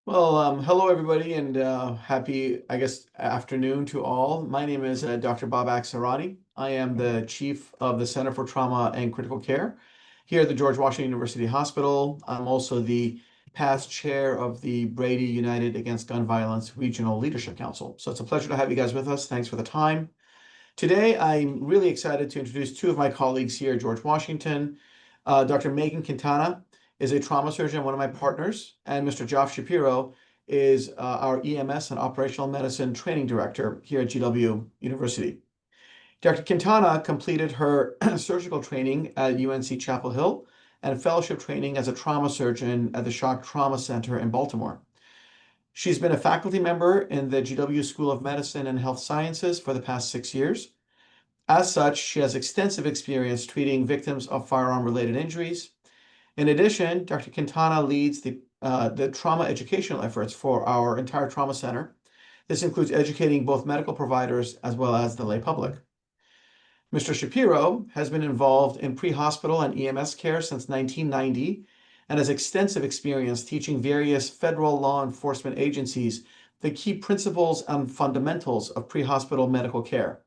Hello everybody, and happy, I guess, afternoon to all. My name is Dr. Babak Sarani. I am the chief of the Center for Trauma and Critical Care here at the George Washington University Hospital. I'm also the past chair of the Brady United Against Gun Violence Regional Leadership Council. So it's a pleasure to have you guys with us. Thanks for the time. Today, I'm really excited to introduce two of my colleagues here at George Washington. Dr. Megan Quintana is a trauma surgeon, one of my partners, and Mr. Geoffrey Shapiro is our EMS and Operational Medicine Training Director here at GW University. Dr. Quintana completed her surgical training at UNC Chapel Hill and fellowship training as a trauma surgeon at the Shock Trauma Center in Baltimore. She's been a faculty member in the GW School of Medicine and Health Sciences for the past 6 years. As such, she has extensive experience treating victims of firearm-related injuries. In addition, Dr. Quintana leads the trauma educational efforts for our entire trauma center. This includes educating both medical providers as well as the lay public. Mr. Shapiro has been involved in pre-hospital and EMS care since 1990 and has extensive experience teaching various federal law enforcement agencies the key principles and fundamentals of pre-hospital medical care.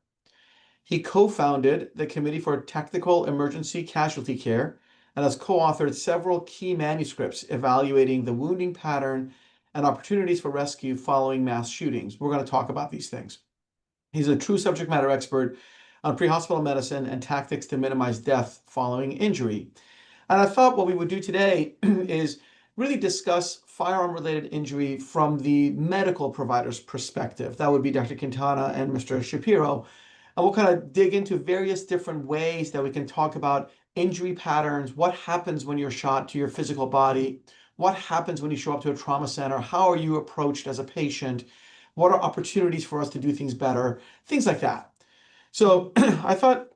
He co-founded the Committee for Tactical Emergency Casualty Care and has co-authored several key manuscripts evaluating the wounding pattern and opportunities for rescue following mass shootings. We're going to talk about these things. He's a true subject matter expert on pre-hospital medicine and tactics to minimize death following injury. And I thought what we would do today is really discuss firearm-related injury from the medical provider's perspective. That would be Dr. Quintana and Mr. Shapiro. And we'll kind of dig into various different ways that we can talk about injury patterns, what happens when you're shot to your physical body, what happens when you show up to a trauma center, how are you approached as a patient, what are opportunities for us to do things better, things like that. So I thought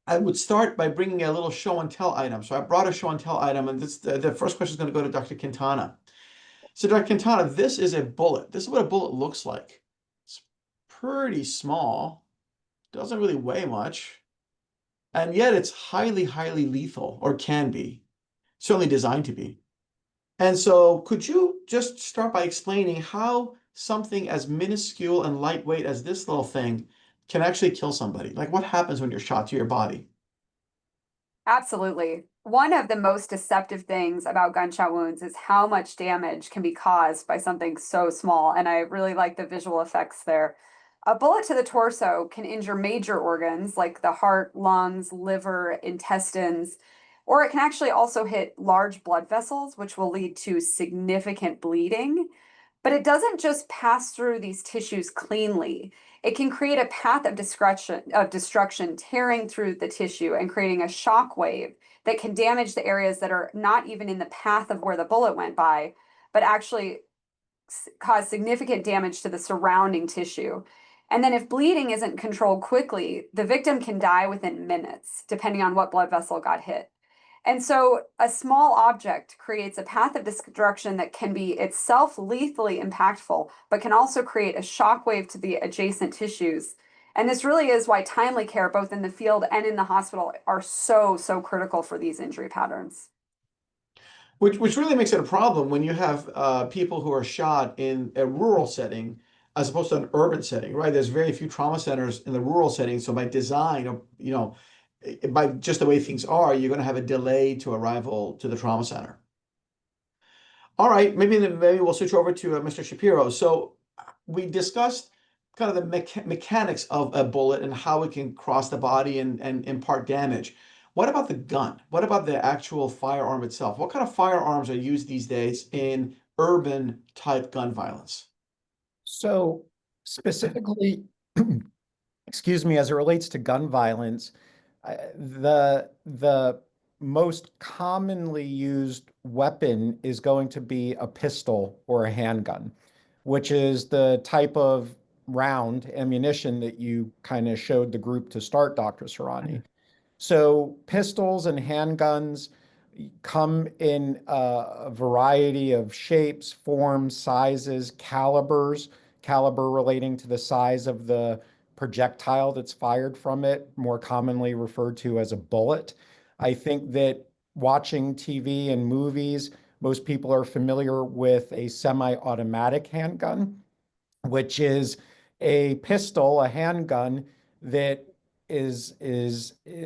I would start by bringing a little show and tell item. So I brought a show and tell item, and the first question is going to go to Dr. Quintana. So Dr. Quintana, this is a bullet. This is what a bullet looks like. It's pretty small, doesn't really weigh much, and yet it's highly, highly lethal, or can be, certainly designed to be. And so could you just start by explaining how something as minuscule and lightweight as this little thing can actually kill somebody? Like what happens when you're shot to your body? Absolutely. One of the most deceptive things about gunshot wounds is how much damage can be caused by something so small. And I really like the visual effects there. A bullet to the torso can injure major organs like the heart, lungs, liver, intestines, or it can actually also hit large blood vessels, which will lead to significant bleeding. But it doesn't just pass through these tissues cleanly. It can create a path of destruction, tearing through the tissue and creating a shock wave that can damage the areas that are not even in the path of where the bullet went by, but actually cause significant damage to the surrounding tissue. And then if bleeding isn't controlled quickly, the victim can die within minutes, depending on what blood vessel got hit. And so a small object creates a path of destruction that can be itself lethally impactful, but can also create a shockwave to the adjacent tissues. And this really is why timely care, both in the field and in the hospital, are so, so critical for these injury patterns. Which really makes it a problem when you have people who are shot in a rural setting as opposed to an urban setting, right? There's very few trauma centers in the rural setting. So by design, by just the way things are, you're going to have a delay to arrival to the trauma center. All right, maybe we'll switch over to Mr. Shapiro. So we discussed kind of the mechanics of a bullet and how it can cross the body and impart damage. What about the gun? What about the actual firearm itself? What kind of firearms are used these days in urban type gun violence? So specifically, excuse me, as it relates to gun violence, the most commonly used weapon is going to be a pistol or a handgun, which is the type of round ammunition that you kind of showed the group to start, Dr. Sarani. So pistols and handguns come in a variety of shapes, forms, sizes, calibers, caliber relating to the size of the projectile that's fired from it, more commonly referred to as a bullet. I think that watching TV and movies, most people are familiar with a semi-automatic handgun, which is a pistol, a handgun that is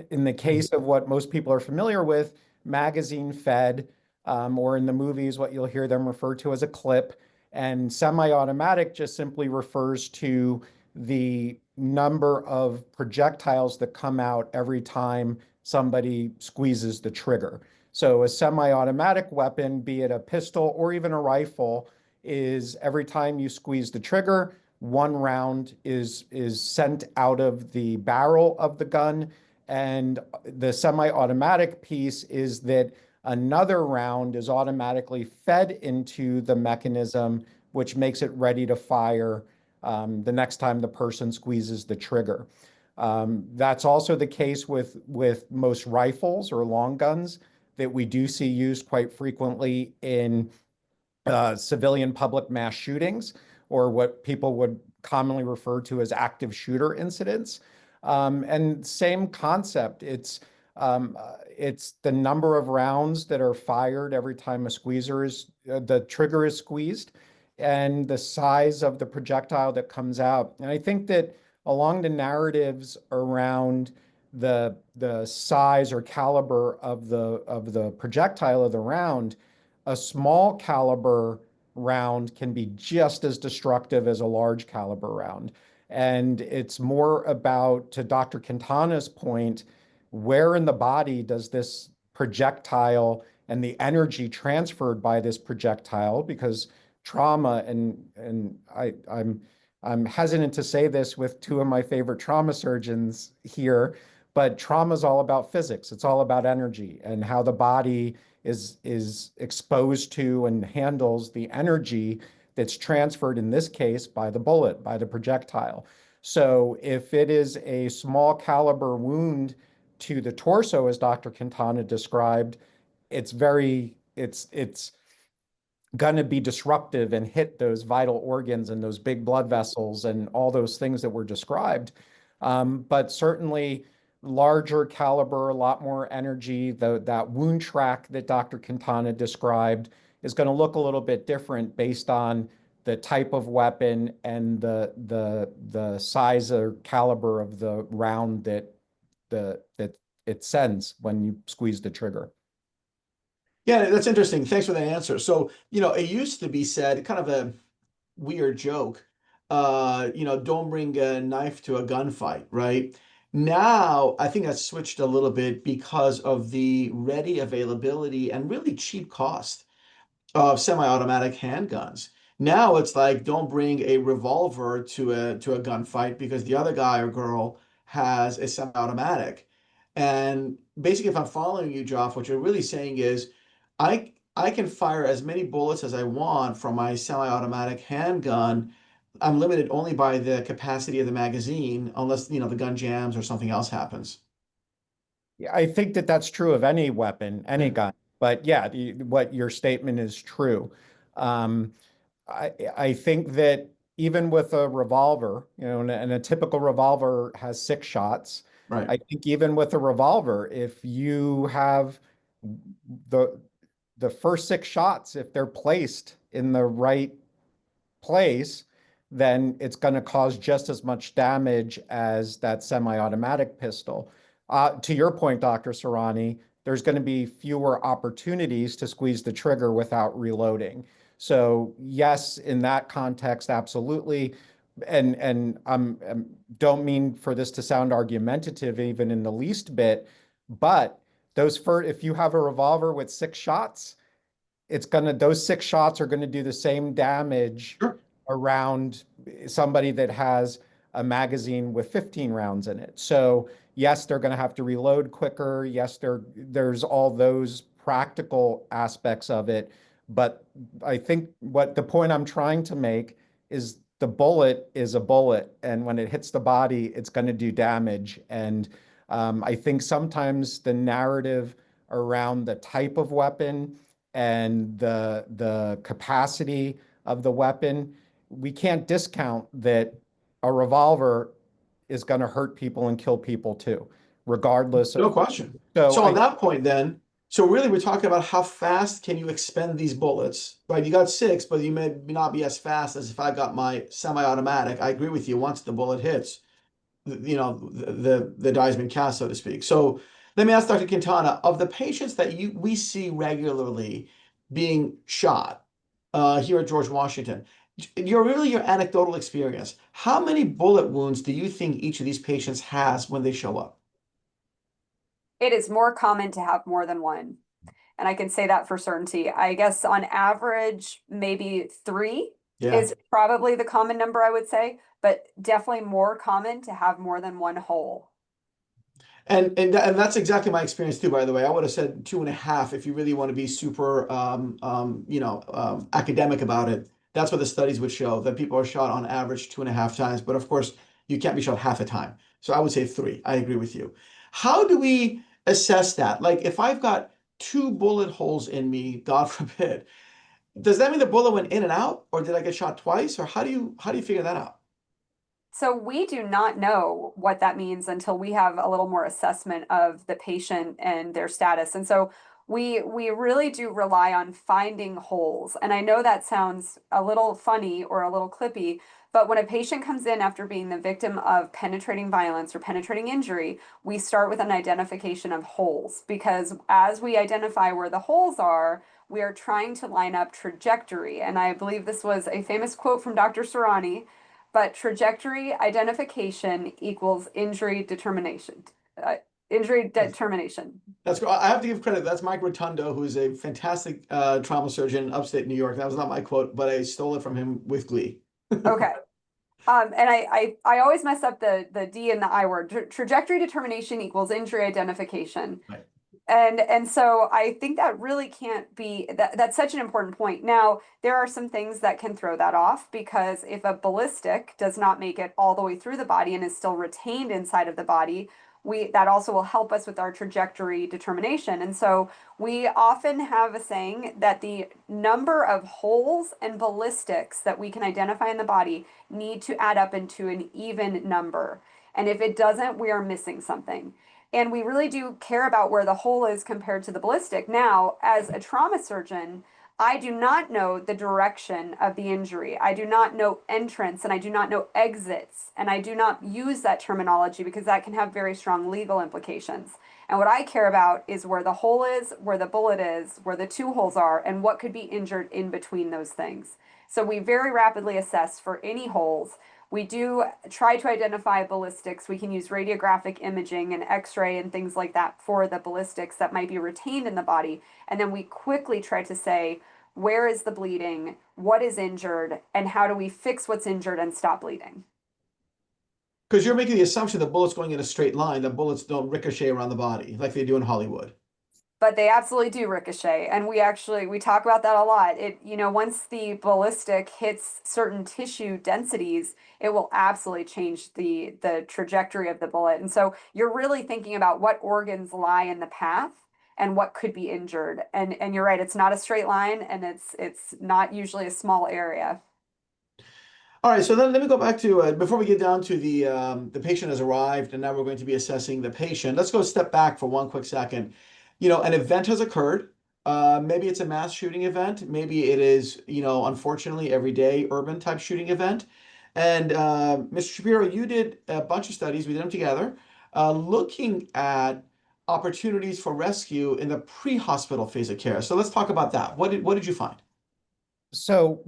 in the case of what most people are familiar with, magazine fed, or in the movies, what you'll hear them refer to as a clip. And semi-automatic just simply refers to the number of projectiles that come out every time somebody squeezes the trigger. So a semi-automatic weapon, be it a pistol or even a rifle, is every time you squeeze the trigger, one round is sent out of the barrel of the gun. And the semi-automatic piece is that another round is automatically fed into the mechanism, which makes it ready to fire the next time the person squeezes the trigger. That's also the case with most rifles or long guns that we do see used quite frequently in civilian public mass shootings, or what people would commonly refer to as active shooter incidents. And same concept. It's the number of rounds that are fired every time the trigger is squeezed, and the size of the projectile that comes out. And I think that along the narratives around the size or caliber of the projectile of the round, a small caliber round can be just as destructive as a large caliber round. And it's more about, to Dr. Quintana's point, where in the body does this projectile and the energy transferred by this projectile, because trauma, and I'm hesitant to say this with two of my favorite trauma surgeons here, but trauma is all about physics. It's all about energy and how the body is exposed to and handles the energy that's transferred, in this case, by the bullet, by the projectile. So if it is a small caliber wound to the torso, as Dr. Quintana described, it's going to be disruptive and hit those vital organs and those big blood vessels and all those things that were described. But certainly larger caliber, a lot more energy. That wound track that Dr. Quintana described is going to look a little bit different based on the type of weapon and the size or caliber of the round that it sends when you squeeze the trigger. Yeah, that's interesting. Thanks for that answer. So, it used to be said, kind of a weird joke, don't bring a knife to a gunfight, right? Now, I think that's switched a little bit because of the ready availability and really cheap cost of semi-automatic handguns. Now it's like, don't bring a revolver to a gunfight because the other guy or girl has a semi-automatic. And basically, if I'm following you, Joff, what you're really saying is, I can fire as many bullets as I want from my semi-automatic handgun. I'm limited only by the capacity of the magazine, unless the gun jams or something else happens. Yeah, I think that that's true of any weapon, any Yeah. gun. But yeah, what your statement is true. Um, I think that even with a revolver, and a typical revolver has 6 shots. Right. I think even with a revolver, if you have the the first 6 shots, if they're placed in the right place, then it's going to cause just as much damage as that semi-automatic pistol. To your point, Dr. Sarani, there's going to be fewer opportunities to squeeze the trigger without reloading. So yes, in that context, absolutely. And don't mean for this to sound argumentative even in the least bit, but if you have a revolver with 6 shots, those 6 shots are gonna do the same damage Sure. around somebody that has a magazine with 15 rounds in it. So yes, they're gonna have to reload quicker. Yes, there's all those practical aspects of it. But I think what the point I'm trying to make is the bullet is a bullet, and when it hits the body, it's going to do damage. And I think sometimes the narrative around the type of weapon and the capacity of the weapon, we can't discount that a revolver is going to hurt people and kill people too, regardless No of. question. So So on I that point then, So really, we're talking about how fast can you expend these bullets, right? You got six, but you may not be as fast as if I got my semi-automatic. I agree with you. Once the bullet hits, the die's been cast, so to speak. So let me ask Dr. Quintana, of the patients that we see regularly being shot here at George Washington, your anecdotal experience, how many bullet wounds do you think each of these patients has when they show up? It is more common to have more than one. And I can say that for certainty. I guess on average, maybe three Yeah. is probably the common number, I would say, but definitely more common to have more than one hole. And that's exactly my experience too, by the way. I would have said 2.5 if you really want to be super academic about it. That's what the studies would show, that people are shot on average 2.5 times. But of course, you can't be shot half a time. So I would say three. I agree with you. How do we assess that? Like if I've got two bullet holes in me, God forbid, does that mean the bullet went in and out, or did I get shot twice? Or how do you figure that out? So we do not know what that means until we have a little more assessment of the patient and their status. And so we really do rely on finding holes. And I know that sounds a little funny or a little clippy, but when a patient comes in after being the victim of penetrating violence or penetrating injury, we start with an identification of holes because as we identify where the holes are, we are trying to line up trajectory. And I believe this was a famous quote from Dr. Sarani, but trajectory identification equals injury determination. Uh, Injury determination. That's great. I have to give credit. That's Mike Rotundo, who's a fantastic trauma surgeon in upstate New York. That was not my quote, but I stole it from him with glee. Okay. And I always mess up the D and the I word. Trajectory determination equals injury identification. Right. And so I think that really can't be that's such an important point. Now, there are some things that can throw that off because if a ballistic does not make it all the way through the body and is still retained inside of the body, we that also will help us with our trajectory determination. And so we often have a saying that the number of holes and ballistics that we can identify in the body need to add up into an even number. And if it doesn't, we are missing something. And we really do care about where the hole is compared to the ballistic. Now, as a trauma surgeon, I do not know the direction of the injury. I do not know entrance and I do not know exits. And I do not use that terminology because that can have very strong legal implications. And what I care about is where the hole is, where the bullet is, where the two holes are, and what could be injured in between those things. So we very rapidly assess for any holes. We do try to identify ballistics. We can use radiographic imaging and x-ray and things like that for the ballistics that might be retained in the body. And then we quickly try to say, where is the bleeding? What is injured? And how do we fix what's injured and stop bleeding? Because you're making the assumption that bullets going in a straight line, that bullets don't ricochet around the body like they do in Hollywood. But they absolutely do ricochet, and we talk about that a lot. Once the ballistic hits certain tissue densities, it will absolutely change the trajectory of the bullet. And so you're really thinking about what organs lie in the path and what could be injured. And you're right, it's not a straight line, and it's not usually a small area. All right, so then let me go back to before we get down to the patient has arrived, and now we're going to be assessing the patient. Let's go a step back for one quick second. An event has occurred. Maybe it's a mass shooting event. Maybe it is, unfortunately, everyday urban type shooting event. And Mr. Shapiro, you did a bunch of studies. We did them together, looking at opportunities for rescue in the pre-hospital phase of care. So let's talk about that. What did you find? So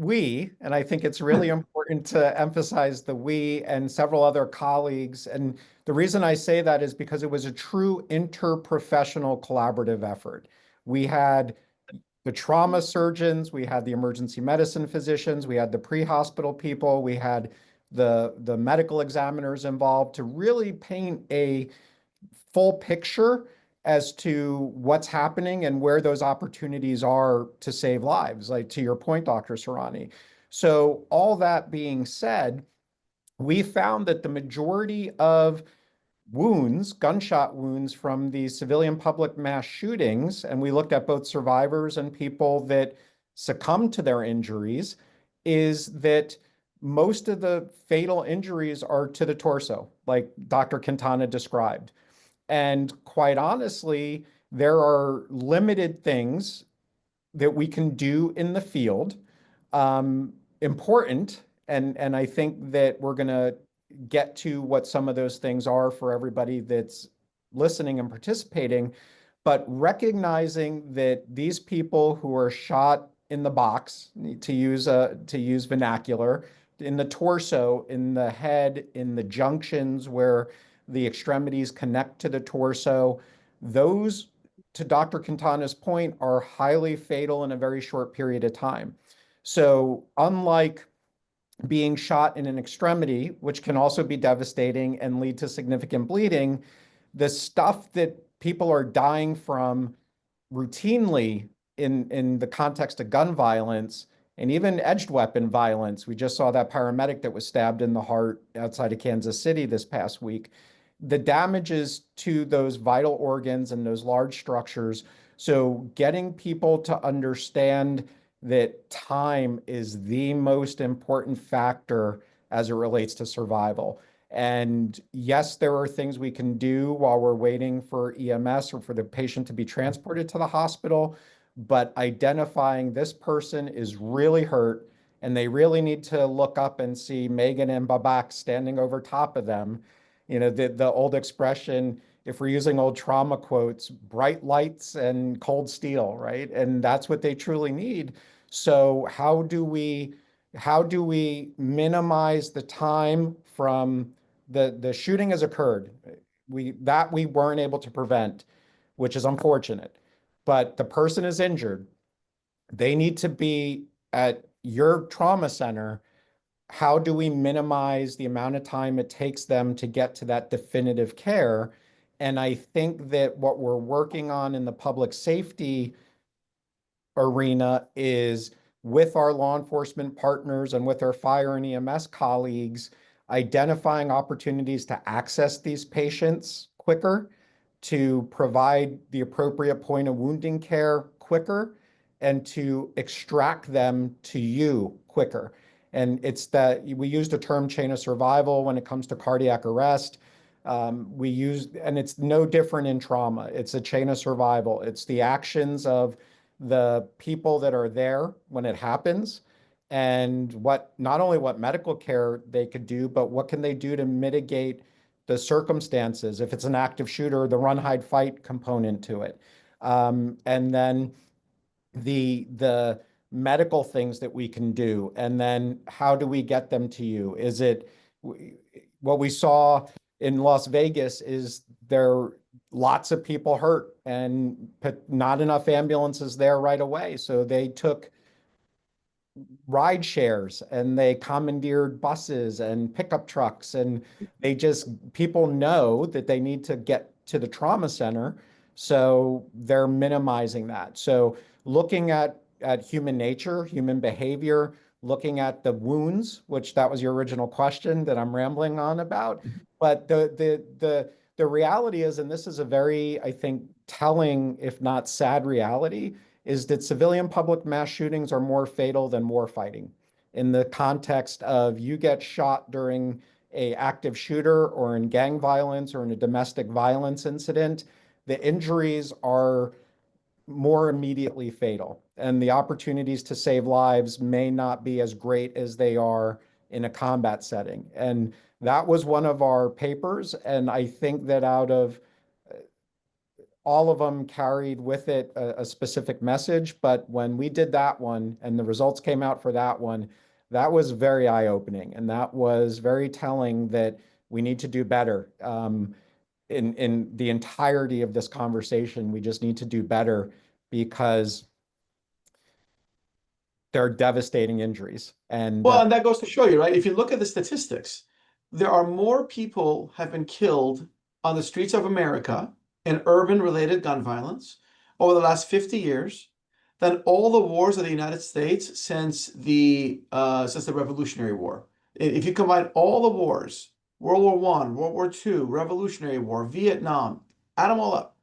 and I think it's really important to emphasize the we and several other colleagues. And the reason I say that is because it was a true interprofessional collaborative effort. We had the trauma surgeons, we had the emergency medicine physicians, we had the pre-hospital people, we had the medical examiners involved to really paint a full picture as to what's happening and where those opportunities are to save lives, like to your point, Dr. Sarani. So all that being said, we found that the majority of wounds, gunshot wounds from these civilian public mass shootings, and we looked at both survivors and people that succumbed to their injuries, is that most of the fatal injuries are to the torso, like Dr. Quintana described. And quite honestly, there are limited things that we can do in the field, important, and I think that we're going to get to what some of those things are for everybody that's listening and participating, but recognizing that these people who are shot in the box, to use vernacular, in the torso, in the head, in the junctions where the extremities connect to the torso, those, to Dr. Quintana's point, are highly fatal in a very short period of time. So unlike being shot in an extremity, which can also be devastating and lead to significant bleeding, the stuff that people are dying from routinely in the context of gun violence and even edged weapon violence. We just saw that paramedic that was stabbed in the heart outside of Kansas City this past week. The damages to those vital organs and those large structures. So getting people to understand that time is the most important factor as it relates to survival. And yes, there are things we can do while we're waiting for EMS or for the patient to be transported to the hospital, but identifying this person is really hurt and they really need to look up and see Megan and Babak standing over top of them. You know, the old expression, if we're using old trauma quotes, bright lights and cold steel, right? And that's what they truly need. So how do we minimize the time from the shooting has occurred? We weren't able to prevent, which is unfortunate. But the person is injured. They need to be at your trauma center. How do we minimize the amount of time it takes them to get to that definitive care? And I think that what we're working on in the public safety arena is, with our law enforcement partners and with our fire and EMS colleagues, identifying opportunities to access these patients quicker, to provide the appropriate point of wounding care quicker, and to extract them to you quicker. And it's that we use the term chain of survival when it comes to cardiac arrest. And it's no different in trauma. It's a chain of survival. It's the actions of the people that are there when it happens, and not only what medical care they could do, but what can they do to mitigate the circumstances. If it's an active shooter, the run, hide, fight component to it. And then the medical things that we can do. And then how do we get them to you? Is it what we saw in Las Vegas is there lots of people hurt and not enough ambulances there right away. So they took ride shares and they commandeered buses and pickup trucks, and people know that they need to get to the trauma center. So they're minimizing that. So looking at human nature, human behavior, looking at the wounds, which that was your original question that I'm rambling on about. But the reality is, and this is a very, I think, telling, if not sad reality, is that civilian public mass shootings are more fatal than war fighting. In the context of you get shot during a active shooter or in gang violence or in a domestic violence incident, the injuries are more immediately fatal, and the opportunities to save lives may not be as great as they are in a combat setting. And that was one of our papers, and I think that out of all of them carried with it a specific message. But when we did that one and the results came out for that one, that was very eye-opening, and that was very telling that we need to do better. In the entirety of this conversation, we just need to do better because they're devastating injuries. And Well, and that goes to show you, right? If you look at the statistics, there are more people have been killed on the streets of America in urban-related gun violence over the last 50 years than all the wars of the United States since the Revolutionary War. If you combine all the wars, World War I, World War II, Revolutionary War, Vietnam, add them all up,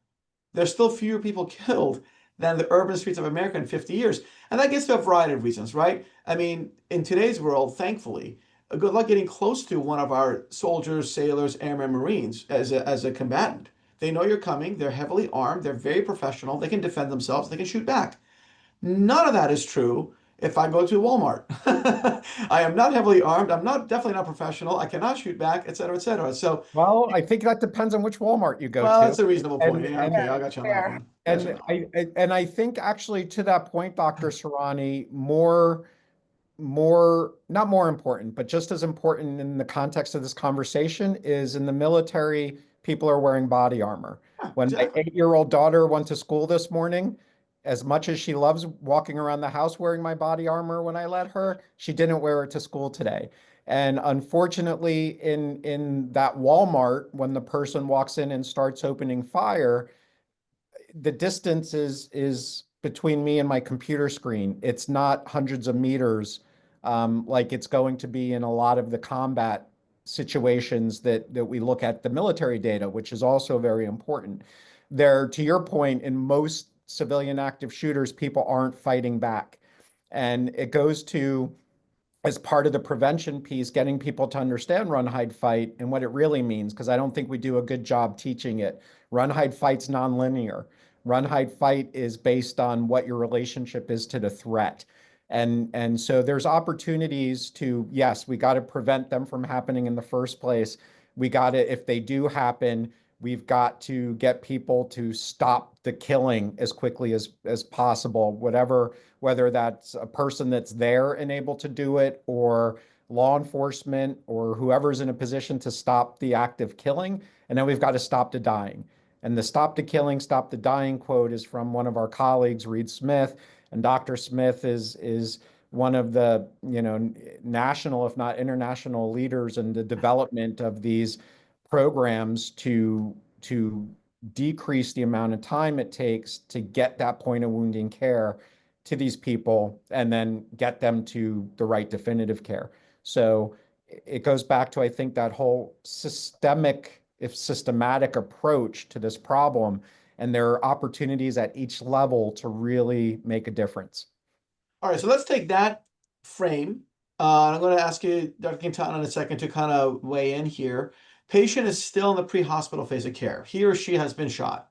there's still fewer people killed than the urban streets of America in 50 years. And that gets to a variety of reasons, right? I mean, in today's world, thankfully, good luck getting close to one of our soldiers, sailors, airmen, Marines as a combatant. They know you're coming. They're heavily armed. They're very professional. They can defend themselves. They can shoot back. None of that is true if I go to Walmart. I am not heavily armed. I'm not definitely not professional. I cannot shoot back, et cetera, et cetera. So, Well, I think that depends on which Walmart you go well, to. that's a reasonable point. Yeah, And okay, Fair, I got you on that fair. one. Got you on and that one. I think actually to that point, Dr. Sarani, not more important, but just as important in the context of this conversation is in the military, people are wearing body armor. Yeah, When my exactly. 8-year-old daughter went to school this morning, as much as she loves walking around the house wearing my body armor when I let her, she didn't wear it to school today. And unfortunately, in that Walmart, when the person walks in and starts opening fire, the distance is between me and my computer screen. It's not hundreds of meters, like it's going to be in a lot of the combat situations that we look at the military data, which is also very important. There, to your point, in most civilian active shooters, people aren't fighting back. And it goes to, as part of the prevention piece, getting people to understand run, hide, fight and what it really means, because I don't think we do a good job teaching it. Run, hide, fight's nonlinear. Run, hide, fight is based on what your relationship is to the threat. And so there's opportunities to, yes, we got to prevent them from happening in the first place. We got to, if they do happen, we've got to get people to stop the killing as quickly as possible, whether that's a person that's there and able to do it, or law enforcement, or whoever's in a position to stop the act of killing. And then we've got to stop the dying. And the stop the killing, stop the dying quote is from one of our colleagues, Reed Smith. And Dr. Smith is one of the, national, if not international leaders in the development of these programs to decrease the amount of time it takes to get that point of wounding care to these people and then get them to the right definitive care. So it goes back to, I think, that whole systematic approach to this problem. And there are opportunities at each level to really make a difference. All right, so let's take that frame. I'm going to ask you, Dr. Quintana, in a second to kind of weigh in here. Patient is still in the pre-hospital phase of care. He or she has been shot.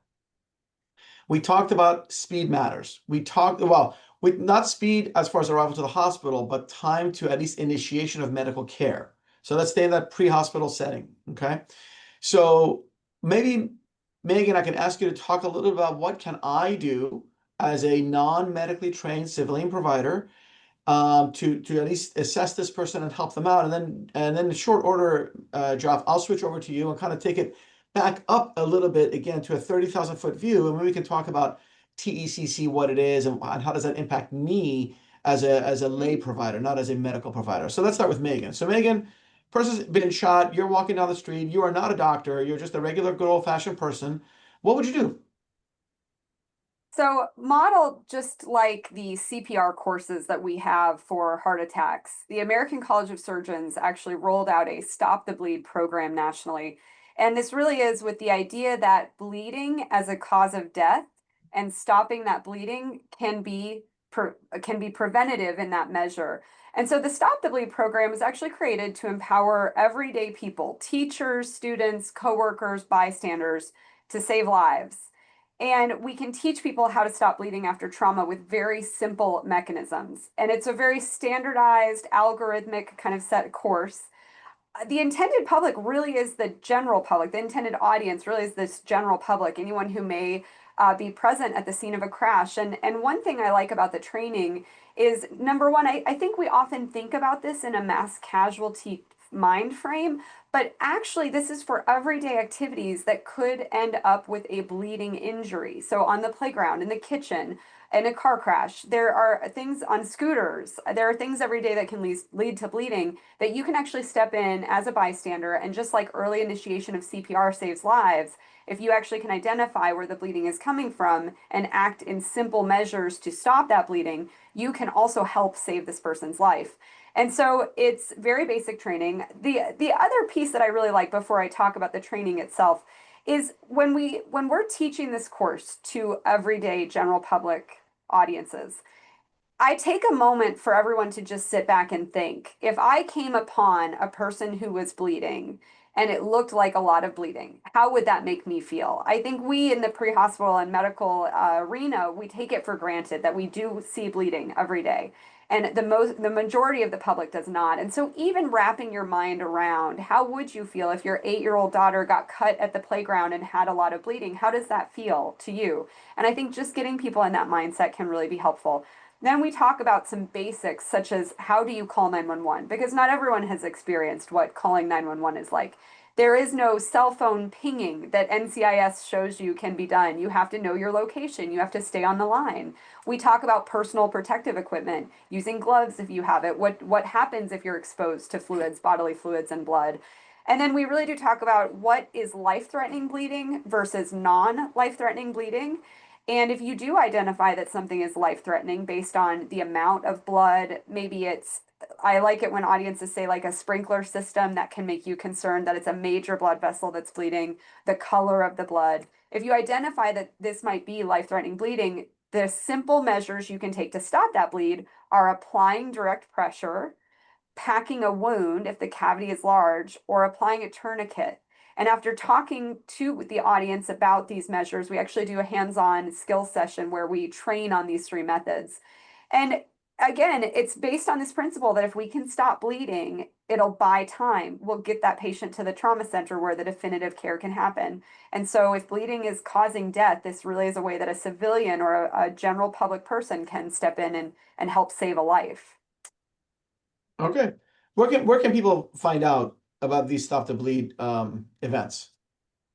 We talked about speed matters. We talked, well, with not speed as far as arrival to the hospital, but time to at least initiation of medical care. So let's stay in that pre-hospital setting, okay? So maybe, Megan, I can ask you to talk a little bit about what can I do as a non-medically trained civilian provider to at least assess this person and help them out. And then in short order, Geoff, I'll switch over to you and kind of take it back up a little bit again to a 30,000 foot view, and then we can talk about TECC, what it is, and how does that impact me as a lay provider, not as a medical provider. So let's start with Megan. So Megan, person's been shot. You're walking down the street. You are not a doctor. You're just a regular, good old-fashioned person. What would you do? So, model just like the CPR courses that we have for heart attacks, the American College of Surgeons actually rolled out a Stop the Bleed program nationally. And this really is with the idea that bleeding as a cause of death and stopping that bleeding can be preventative in that measure. And so the Stop the Bleed program is actually created to empower everyday people, teachers, students, coworkers, bystanders, to save lives. And we can teach people how to stop bleeding after trauma with very simple mechanisms. And it's a very standardized, algorithmic kind of set course. The intended public really is the general public. The intended audience really is this general public, anyone who may be present at the scene of a crash. And one thing I like about the training is, number one, I think we often think about this in a mass casualty mind frame, but actually this is for everyday activities that could end up with a bleeding injury. So on the playground, in the kitchen, in a car crash, there are things on scooters, there are things every day that can lead to bleeding that you can actually step in as a bystander. And just like early initiation of CPR saves lives, if you actually can identify where the bleeding is coming from and act in simple measures to stop that bleeding, you can also help save this person's life. And so it's very basic training. The other piece that I really like before I talk about the training itself is when we're teaching this course to everyday general public audiences, I take a moment for everyone to just sit back and think. If I came upon a person who was bleeding and it looked like a lot of bleeding. How would that make me feel? I think we in the pre-hospital and medical arena, we take it for granted that we do see bleeding every day. And the majority of the public does not. And so even wrapping your mind around how would you feel if your 8-year-old daughter got cut at the playground and had a lot of bleeding? How does that feel to you? And I think just getting people in that mindset can really be helpful. Then we talk about some basics such as how do you call 911? Because not everyone has experienced what calling 911 is like. There is no cell phone pinging that NCIS shows you can be done. You have to know your location. You have to stay on the line. We talk about personal protective equipment, using gloves if you have it. What happens if you're exposed to fluids, bodily fluids and blood? And then we really do talk about what is life-threatening bleeding versus non-life-threatening bleeding. And if you do identify that something is life-threatening based on the amount of blood, maybe it's, I like it when audiences say like a sprinkler system that can make you concerned that it's a major blood vessel that's bleeding, the color of the blood. If you identify that this might be life-threatening bleeding, the simple measures you can take to stop that bleed are applying direct pressure, packing a wound if the cavity is large, or applying a tourniquet. And after talking to the audience about these measures, we actually do a hands-on skill session where we train on these 3 methods. And again, it's based on this principle that if we can stop bleeding, it'll buy time. We'll get that patient to the trauma center where the definitive care can happen. And so if bleeding is causing death, this really is a way that a civilian or a general public person can step in and help save a life. Okay. Where can people find out about these Stop the Bleed events?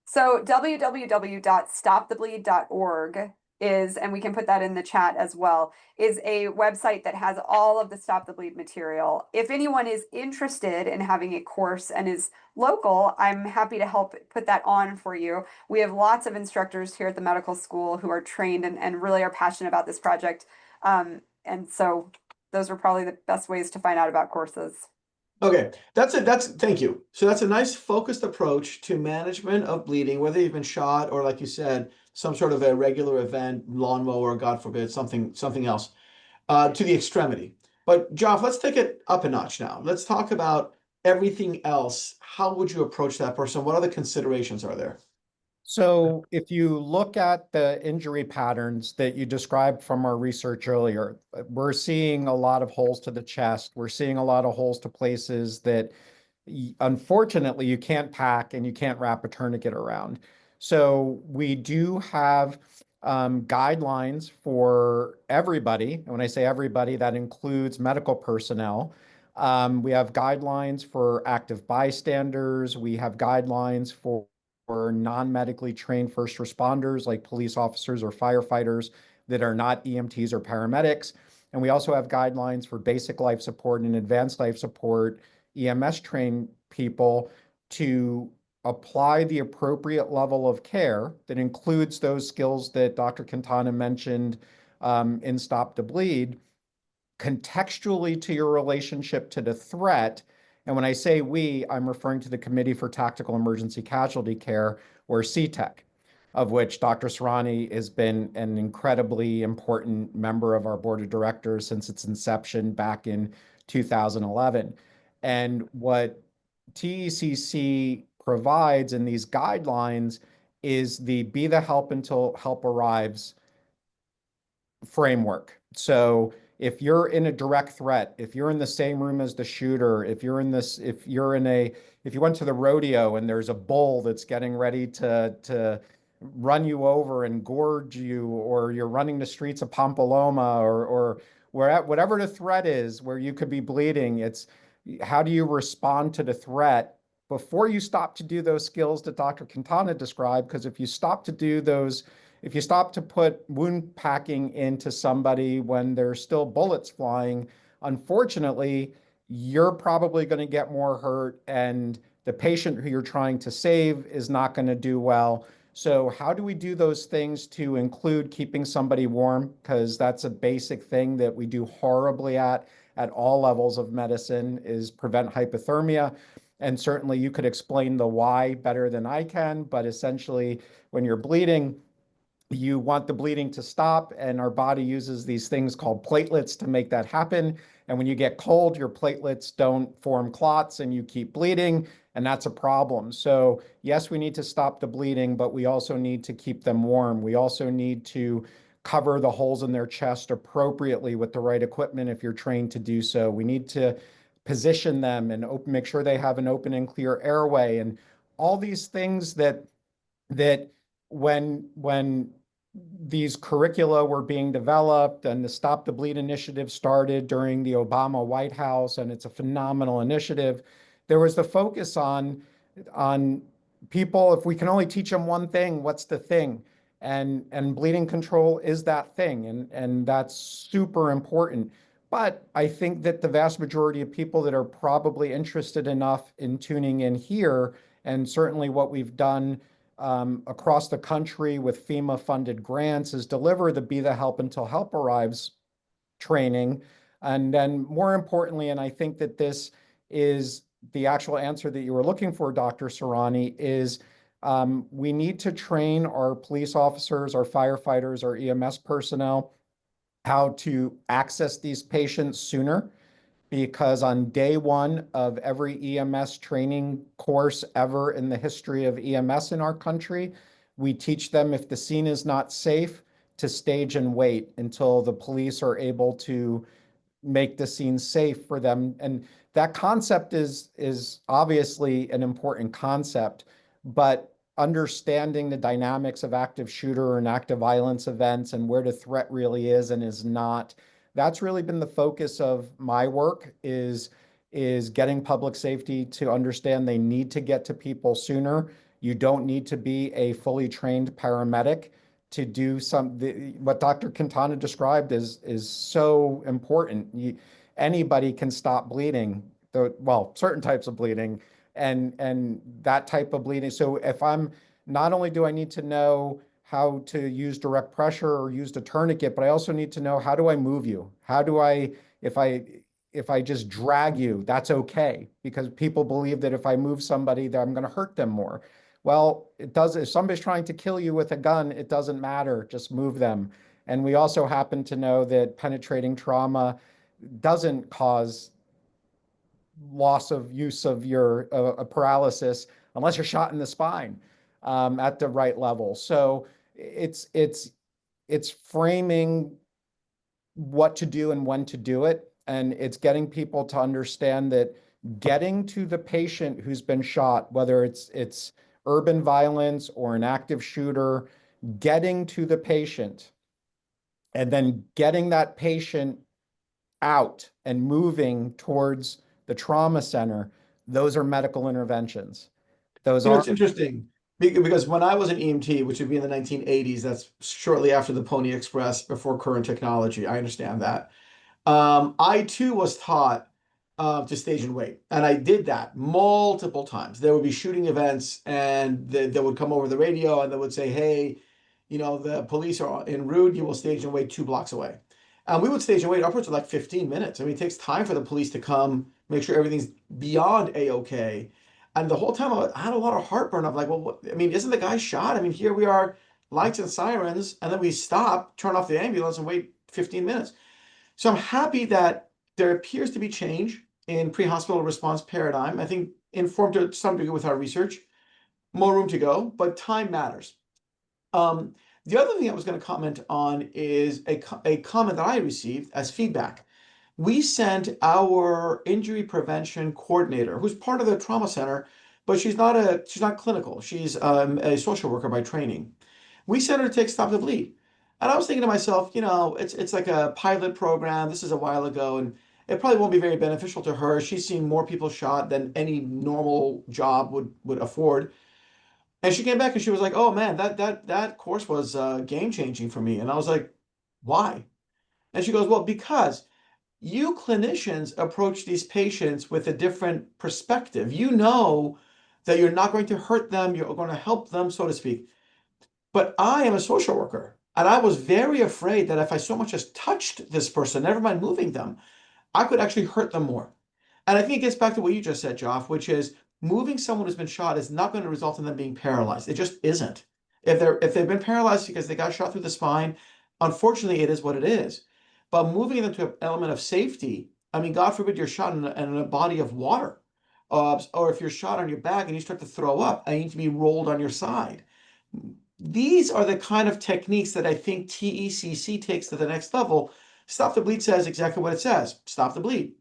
So www.stopthebleed.org is, and we can put that in the chat as well, is a website that has all of the Stop the Bleed material. If anyone is interested in having a course and is local, I'm happy to help put that on for you. We have lots of instructors here at the medical school who are trained and really are passionate about this project. And so those are probably the best ways to find out about courses. Okay, that's it. Thank you. So that's a nice focused approach to management of bleeding, whether you've been shot or, like you said, some sort of a regular event, lawnmower, God forbid, something else, to the extremity. But Geoff, let's take it up a notch now. Let's talk about everything else. How would you approach that person? What other considerations are there? So if you look at the injury patterns that you described from our research earlier, we're seeing a lot of holes to the chest. We're seeing a lot of holes to places that unfortunately you can't pack and you can't wrap a tourniquet around. So we do have guidelines for everybody. And when I say everybody, that includes medical personnel. We have guidelines for active bystanders. We have guidelines for non-medically trained first responders like police officers or firefighters that are not EMTs or paramedics. And we also have guidelines for basic life support and advanced life support, EMS trained people to apply the appropriate level of care that includes those skills that Dr. Quintana mentioned in Stop the Bleed, contextually to your relationship to the threat. And when I say we, I'm referring to the Committee for Tactical Emergency Casualty Care, or CTEC, of which Dr. Sarani has been an incredibly important member of our board of directors since its inception back in 2011. And what TECC provides in these guidelines is the be the help until help arrives framework. So if you're in a direct threat, if you're in the same room as the shooter, if you went to the rodeo and there's a bull that's getting ready to run you over and gorge you, or you're running the streets of Pampaloma, or whatever the threat is where you could be bleeding, it's how do you respond to the threat before you stop to do those skills that Dr. Quintana described? Because if you stop to put wound packing into somebody when there's still bullets flying, unfortunately, you're probably going to get more hurt, and the patient who you're trying to save is not going to do well. So how do we do those things to include keeping somebody warm? Because that's a basic thing that we do horribly at all levels of medicine, is prevent hypothermia. And certainly you could explain the why better than I can, but essentially when you're bleeding, you want the bleeding to stop, and our body uses these things called platelets to make that happen. And when you get cold, your platelets don't form clots and you keep bleeding, and that's a problem. So yes, we need to stop the bleeding, but we also need to keep them warm. We also need to cover the holes in their chest appropriately with the right equipment if you're trained to do so. We need to position them and make sure they have an open and clear airway, and all these things that when these curricula were being developed and the Stop the Bleed initiative started during the Obama White House, and it's a phenomenal initiative, there was the focus on people, if we can only teach them one thing, what's the thing? And bleeding control is that thing, and that's super important. But I think that the vast majority of people that are probably interested enough in tuning in here, and certainly what we've done across the country with FEMA funded grants, is deliver the Be the Help Until Help Arrives training. And then more importantly, and I think that this is the actual answer that you were looking for, Dr. Sarani, is we need to train our police officers, our firefighters, our EMS personnel how to access these patients sooner, because on day one of every EMS training course ever in the history of EMS in our country, we teach them, if the scene is not safe, to stage and wait until the police are able to make the scene safe for them. And that concept is obviously an important concept, but understanding the dynamics of active shooter and active violence events and where the threat really is and is not, that's really been the focus of my work, is getting public safety to understand they need to get to people sooner. You don't need to be a fully trained paramedic to do what Dr. Quintana described is so important. Anybody can stop bleeding, well, certain types of bleeding, and that type of bleeding. So if I'm, not only do I need to know how to use direct pressure or use a tourniquet, but I also need to know, how do I move you? How do I, if I just drag you, that's okay, because people believe that if I move somebody, that I'm going to hurt them more. Well, it does. If somebody's trying to kill you with a gun, it doesn't matter. Just move them. And we also happen to know that penetrating trauma doesn't cause loss of use of your paralysis unless you're shot in the spine at the right level. So it's framing what to do and when to do it, and it's getting people to understand that getting to the patient who's been shot, whether it's urban violence or an active shooter, getting to the patient and then getting that patient out and moving towards the trauma center, those are medical interventions. Those You know, are it's interesting because when I was an EMT, which would be in the 1980s, that's shortly after the Pony Express, before current technology. I understand that. I too was taught to stage and wait, and I did that multiple times. There would be shooting events, and they would come over the radio, and they would say, "Hey, you know, the police are en route. You will stage and wait 2 blocks away." And we would stage and wait upwards of like 15 minutes. I mean, it takes time for the police to come, make sure everything's beyond a-okay. And the whole time I had a lot of heartburn of like, well, what, I mean, isn't the guy shot? I mean, here we are, lights and sirens, and then we stop, turn off the ambulance, and wait 15 minutes. So I'm happy that there appears to be change in pre-hospital response paradigm. I think informed to some degree with our research, more room to go, but time matters. The other thing I was going to comment on is a comment that I received as feedback. We sent our injury prevention coordinator, who's part of the trauma center, but she's not clinical. She's a social worker by training. We sent her to take Stop the Bleed. And I was thinking to myself, you know, it's like a pilot program. This is a while ago, and it probably won't be very beneficial to her. She's seen more people shot than any normal job would afford. And she came back and she was like, "Oh man, that course was game changing for me." And I was like, "Why?" And she goes, "Well, because you clinicians approach these patients with a different perspective. You know that you're not going to hurt them, you're going to help them, so to speak. But I am a social worker, and I was very afraid that if I so much as touched this person, never mind moving them, I could actually hurt them more." And I think it gets back to what you just said, Joff, which is moving someone who's been shot is not going to result in them being paralyzed. It just isn't. If they've been paralyzed because they got shot through the spine, unfortunately, it is what it is. But moving it into an element of safety, I mean, God forbid you're shot in a body of water, or if you're shot on your back and you start to throw up, I need to be rolled on your side. These are the kind of techniques that I think TECC takes to the next level. Stop the bleed says exactly what it says. Stop the bleed.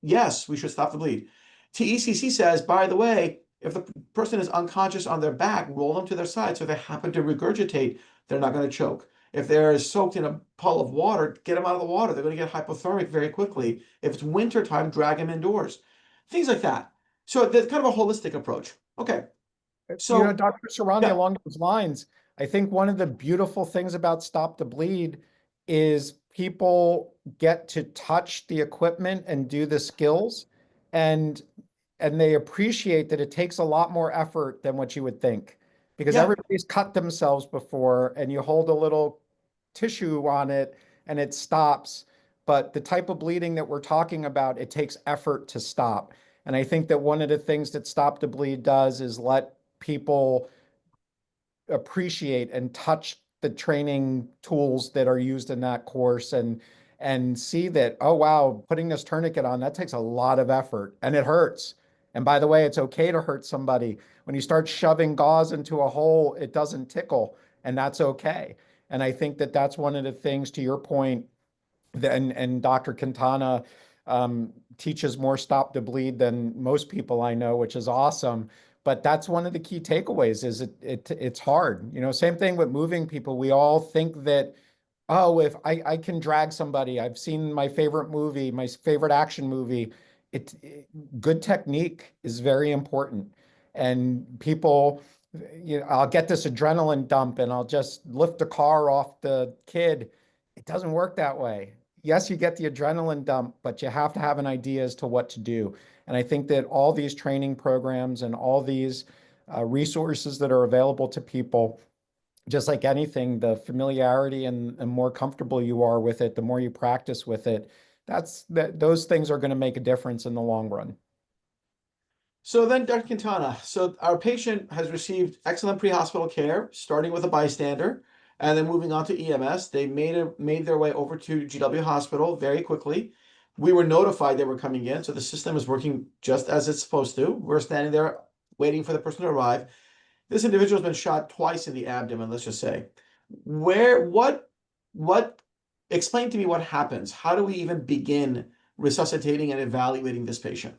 Yes, we should stop the bleed. TECC says, by the way, if the person is unconscious on their back, roll them to their side so if they happen to regurgitate, they're not going to choke. If they're soaked in a puddle of water, get them out of the water. They're going to get hypothermic very quickly. If it's winter time, drag them indoors. Things like that. So there's kind of a holistic approach. Okay. So Dr. Sarani, yeah, along those lines, I think one of the beautiful things about Stop the Bleed is people get to touch the equipment and do the skills, and they appreciate that it takes a lot more effort than what you would think, because yeah. everybody's cut themselves before, and you hold a little tissue on it and it stops. But the type of bleeding that we're talking about, it takes effort to stop. And I think that one of the things that Stop the Bleed does is let people appreciate and touch the training tools that are used in that course, and see that, oh wow, putting this tourniquet on, that takes a lot of effort and it hurts. And by the way, it's okay to hurt somebody. When you start shoving gauze into a hole, it doesn't tickle, and that's okay. And I think that that's one of the things, to your point, and Dr. Quintana teaches more Stop the Bleed than most people I know, which is awesome. But that's one of the key takeaways is it's hard. Same thing with moving people. We all think that, oh, if I can drag somebody, I've seen my favorite movie, my favorite action movie. Good technique is very important. And people, I'll get this adrenaline dump and I'll just lift the car off the kid. It doesn't work that way. Yes, you get the adrenaline dump, but you have to have an idea as to what to do. And I think that all these training programs and all these resources that are available to people, just like anything, the familiarity and more comfortable you are with it, the more you practice with it, those things are going to make a difference in the long run. So then, Dr. Quintana, so our patient has received excellent pre-hospital care, starting with a bystander, and then moving on to EMS. They made their way over to GW Hospital very quickly. We were notified they were coming in, so the system is working just as it's supposed to. We're standing there waiting for the person to arrive. This individual has been shot twice in the abdomen, let's just say. What, explain to me what happens. How do we even begin resuscitating and evaluating this patient?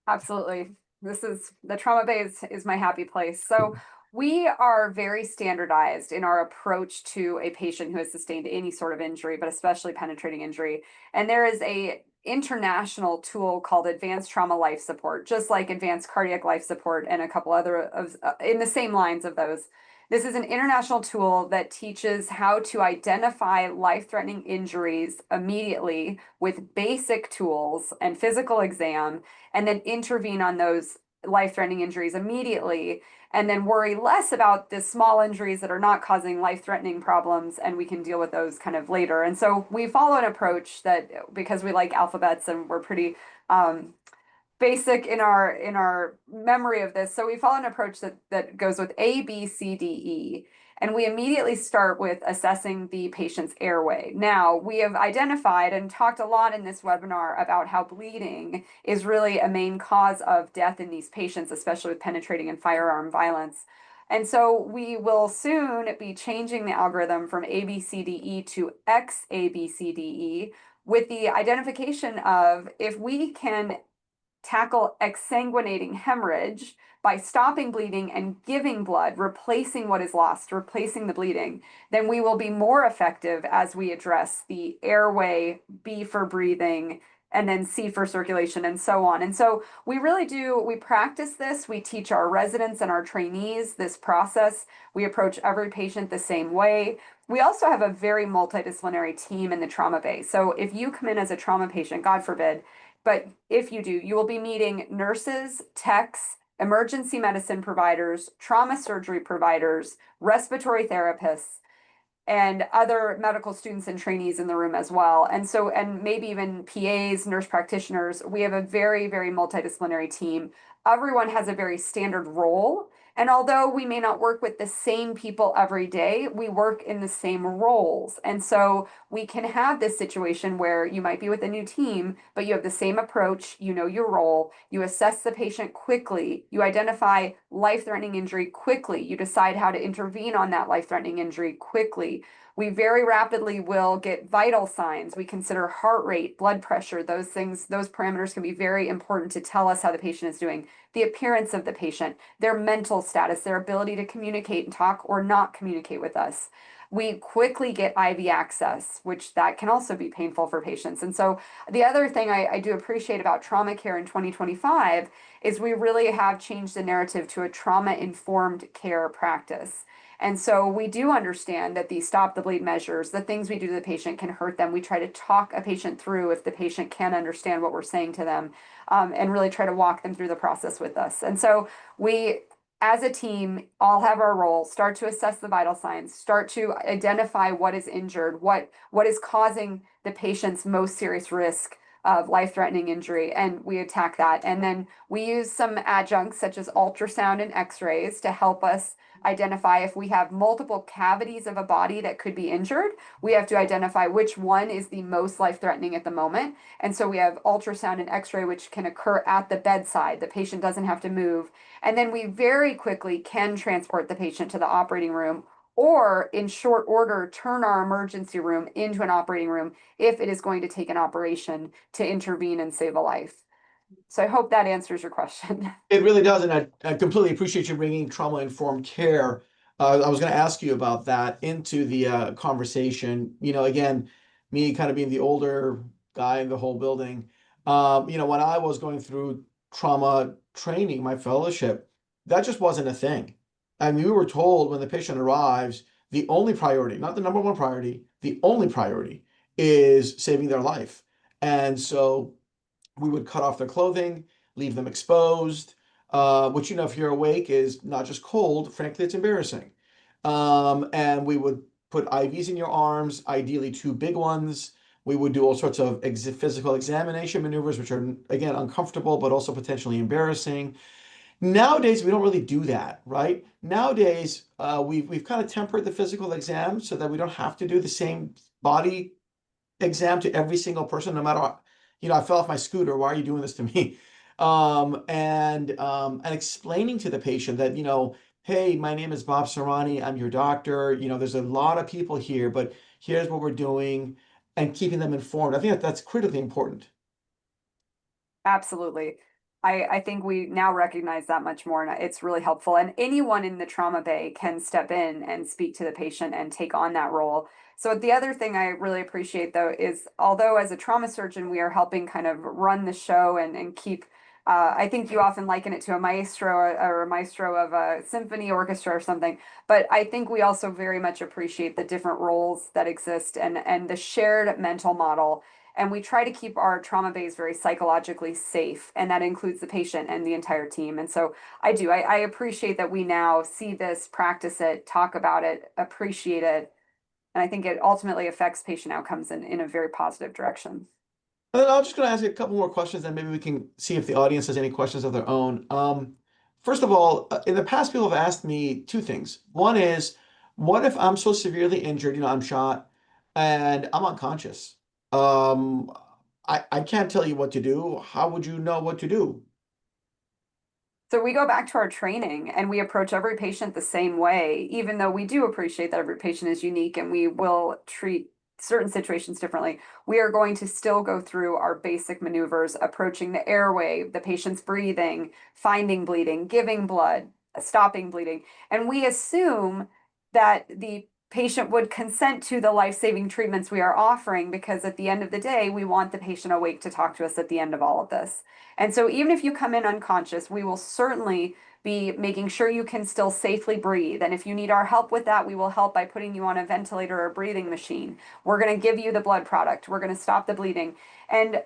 Absolutely. This is the trauma bay is my happy place. So we are very standardized in our approach to a patient who has sustained any sort of injury, but especially penetrating injury. And there is a international tool called Advanced Trauma Life Support, just like Advanced Cardiac Life Support and a couple other of in the same lines of those. This is an international tool that teaches how to identify life-threatening injuries immediately with basic tools and physical exam, and then intervene on those life-threatening injuries immediately, and then worry less about the small injuries that are not causing life-threatening problems, and we can deal with those kind of later. And so we follow an approach that, because we like alphabets and we're pretty basic in our memory of this. So we follow an approach that goes with A, B, C, D, E. And we immediately start with assessing the patient's airway. Now, we have identified and talked a lot in this webinar about how bleeding is really a main cause of death in these patients, especially with penetrating and firearm violence. And so we will soon be changing the algorithm from A, B, C, D, E to X, A, B, C, D, E, with the identification of, if we can tackle exsanguinating hemorrhage by stopping bleeding and giving blood, replacing what is lost, replacing the bleeding, then we will be more effective as we address the airway, B for breathing, and then C for circulation, and so on. And so we practice this. We teach our residents and our trainees this process. We approach every patient the same way. We also have a very multidisciplinary team in the trauma bay. So if you come in as a trauma patient, God forbid, but if you do, you will be meeting nurses, techs, emergency medicine providers, trauma surgery providers, respiratory therapists, and other medical students and trainees in the room as well. And so, and maybe even PAs, nurse practitioners. We have a very, very multidisciplinary team. Everyone has a very standard role, And although we may not work with the same people every day, we work in the same roles. And so we can have this situation where you might be with a new team, but you have the same approach, you know your role, you assess the patient quickly, you identify life-threatening injury quickly, you decide how to intervene on that life-threatening injury quickly. We very rapidly will get vital signs. We consider heart rate, blood pressure, those things, those parameters can be very important to tell us how the patient is doing. The appearance of the patient, their mental status, their ability to communicate and talk or not communicate with us. We quickly get IV access, which that can also be painful for patients. And so the other thing I do appreciate about trauma care in 2025 is we really have changed the narrative to a trauma-informed care practice. And so we do understand that these stop the bleed measures, the things we do to the patient can hurt them. We try to talk a patient through if the patient can understand what we're saying to them, and really try to walk them through the process with us. And so we, as a team, all have our role, start to assess the vital signs, start to identify what is injured, what is causing the patient's most serious risk of life-threatening injury, and we attack that. And then we use some adjuncts such as ultrasound and x-rays to help us identify if we have multiple cavities of a body that could be injured. We have to identify which one is the most life-threatening at the moment. And so we have ultrasound and x-ray, which can occur at the bedside. The patient doesn't have to move. And then we very quickly can transport the patient to the operating room, or in short order, turn our emergency room into an operating room if it is going to take an operation to intervene and save a life. So I hope that answers your question. It really does, and I completely appreciate you bringing trauma-informed care. I was going to ask you about that into the conversation. You know, again, me kind of being the older guy in the whole building. You know, when I was going through trauma training, my fellowship, that just wasn't a thing. I mean, we were told when the patient arrives, the only priority, not the number one priority, the only priority is saving their life. And so we would cut off their clothing, leave them exposed, which, you know, if you're awake is not just cold, frankly, it's embarrassing. And we would put IVs in your arms, ideally two big ones. We would do all sorts of physical examination maneuvers, which are, again, uncomfortable, but also potentially embarrassing. Nowadays, we don't really do that, right? Nowadays, we've kind of tempered the physical exam so that we don't have to do the same body exam to every single person, no matter, you know, I fell off my scooter, why are you doing this to me? And explaining to the patient that, you know, hey, my name is Bob Sarani, I'm your doctor, you know, there's a lot of people here, but here's what we're doing, and keeping them informed. I think that's critically important. Absolutely. I think we now recognize that much more, and it's really helpful. And anyone in the trauma bay can step in and speak to the patient and take on that role. So the other thing I really appreciate, though, is although as a trauma surgeon, we are helping kind of run the show and keep, I think you often liken it to a maestro or a maestro of a symphony orchestra or something. But I think we also very much appreciate the different roles that exist and the shared mental model. And we try to keep our trauma bays very psychologically safe, and that includes the patient and the entire team. And so I appreciate that we now see this, practice it, talk about it, appreciate it. And I think it ultimately affects patient outcomes in a very positive direction. And then I'm just going to ask you a couple more questions, and maybe we can see if the audience has any questions of their own. First of all, in the past, people have asked me two things. One is, what if I'm so severely injured, you know, I'm shot and I'm unconscious? Um, I can't tell you what to do. How would you know what to do? So we go back to our training and we approach every patient the same way, even though we do appreciate that every patient is unique and we will treat certain situations differently. We are going to still go through our basic maneuvers, approaching the airway, the patient's breathing, finding bleeding, giving blood, stopping bleeding. And we assume that the patient would consent to the life-saving treatments we are offering, because at the end of the day, we want the patient awake to talk to us at the end of all of this. And so even if you come in unconscious, we will certainly be making sure you can still safely breathe. And if you need our help with that, we will help by putting you on a ventilator or a breathing machine. We're going to give you the blood product. We're going to stop the bleeding. And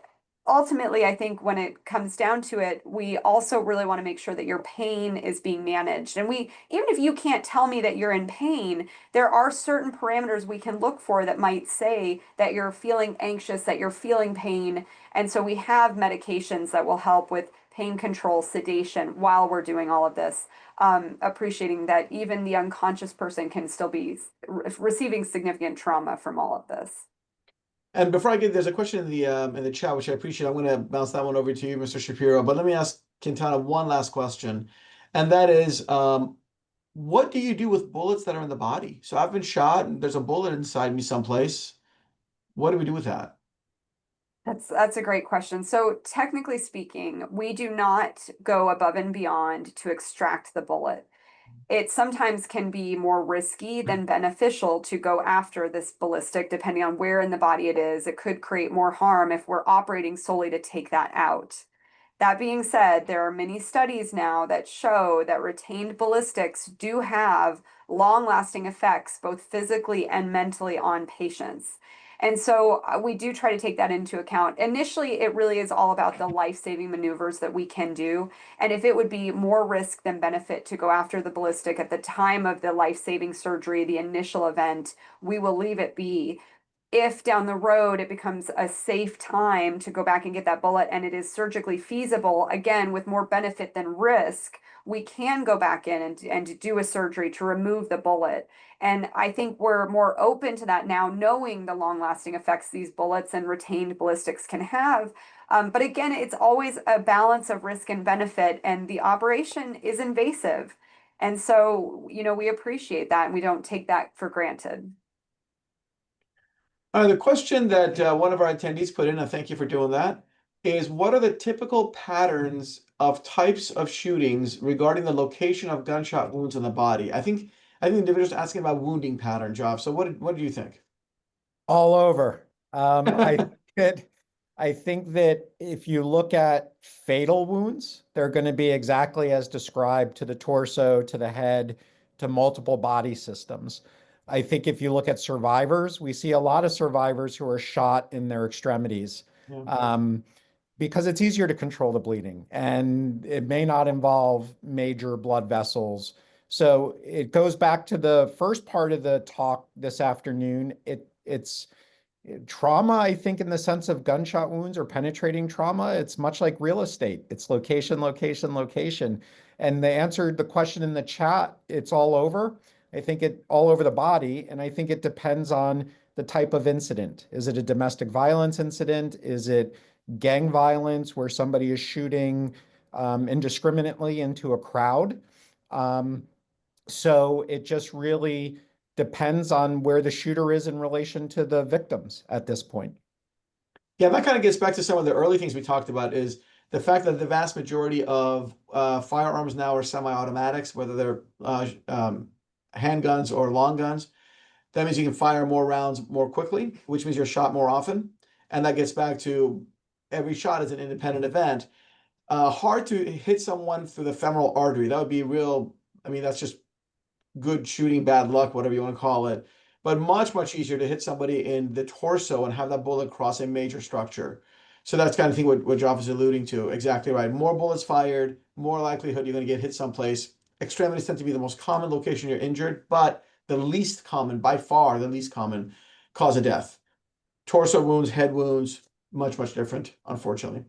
ultimately, I think when it comes down to it, we also really want to make sure that your pain is being managed. And even if you can't tell me that you're in pain, there are certain parameters we can look for that might say that you're feeling anxious, that you're feeling pain. And so we have medications that will help with pain control, sedation while we're doing all of this. Appreciating that even the unconscious person can still be receiving significant trauma from all of this. And before I get, there's a question in the chat, which I appreciate. I'm going to bounce that one over to you, Mr. Shapiro. But let me ask Quintana one last question, and that is, what do you do with bullets that are in the body? So I've been shot, and there's a bullet inside me someplace. What do we do with that? That's a great question. So technically speaking, we do not go above and beyond to extract the bullet. It sometimes can be more risky than beneficial to go after this ballistic, depending on where in the body it is. It could create more harm if we're operating solely to take that out. That being said, there are many studies now that show that retained ballistics do have long-lasting effects, both physically and mentally, on patients. And so we do try to take that into account. Initially, it really is all about the life-saving maneuvers that we can do. And if it would be more risk than benefit to go after the ballistic at the time of the life-saving surgery, the initial event, we will leave it be. If down the road it becomes a safe time to go back and get that bullet and it is surgically feasible, again, with more benefit than risk, we can go back in and do a surgery to remove the bullet. And I think we're more open to that now, knowing the long-lasting effects these bullets and retained ballistics can have. But again, it's always a balance of risk and benefit, and the operation is invasive. And so, we appreciate that and we don't take that for granted. The question that one of our attendees put in, and thank you for doing that, is what are the typical patterns of types of shootings regarding the location of gunshot wounds in the body? I think the individual's asking about wounding pattern, Geoff. So what do you think? All over. That I think that if you look at fatal wounds, they're going to be exactly as described, to the torso, to the head, to multiple body systems. I think if you look at survivors, we see a lot of survivors who are shot in their extremities, Yeah. because it's easier to control the bleeding and it may not involve major blood vessels. So it goes back to the first part of the talk this afternoon. It's trauma, I think, in the sense of gunshot wounds or penetrating trauma. It's much like real estate. It's location, location, location. And they answered the question in the chat. It's all over. I think it all over the body. And I think it depends on the type of incident. Is it a domestic violence incident? Is it gang violence where somebody is shooting indiscriminately into a crowd? So it just really depends on where the shooter is in relation to the victims at this point. Yeah, that kind of gets back to some of the early things we talked about, is the fact that the vast majority of firearms now are semi-automatics, whether they're handguns or long guns. That means you can fire more rounds more quickly, which means you're shot more often. And that gets back to every shot is an independent event. Hard to hit someone through the femoral artery. That would be real. I mean, that's just good shooting, bad luck, whatever you want to call it. But much, much easier to hit somebody in the torso and have that bullet cross a major structure. So that's kind of thing what Geoff is alluding to. Exactly right. More bullets fired, more likelihood you're going to get hit someplace. Extremities tend to be the most common location you're injured, but the least common, by far the least common cause of death. Torso wounds, head wounds, much, much different, unfortunately.